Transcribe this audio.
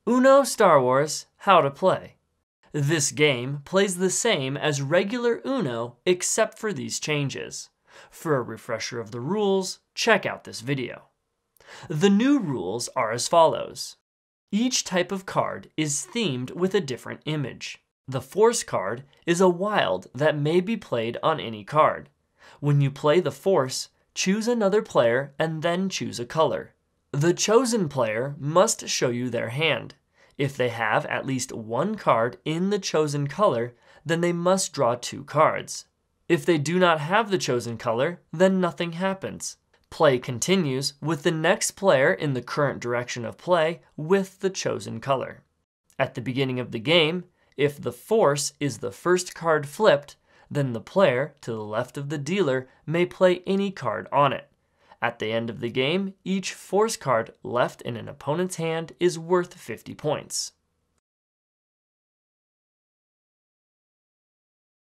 Uno Star Wars How to Play. This game plays the same as regular Uno except for these changes. For a refresher of the rules, check out this video. The new rules are as follows. Each type of card is themed with a different image. The Force card is a wild that may be played on any card. When you play the Force, choose another player and then choose a color. The chosen player must show you their hand. If they have at least one card in the chosen color, then they must draw 2 cards. If they do not have the chosen color, then nothing happens. Play continues with the next player in the current direction of play with the chosen color. At the beginning of the game, if the Force is the first card flipped, then the player to the left of the dealer may play any card on it. At the end of the game, each Force card left in an opponent's hand is worth 50 points.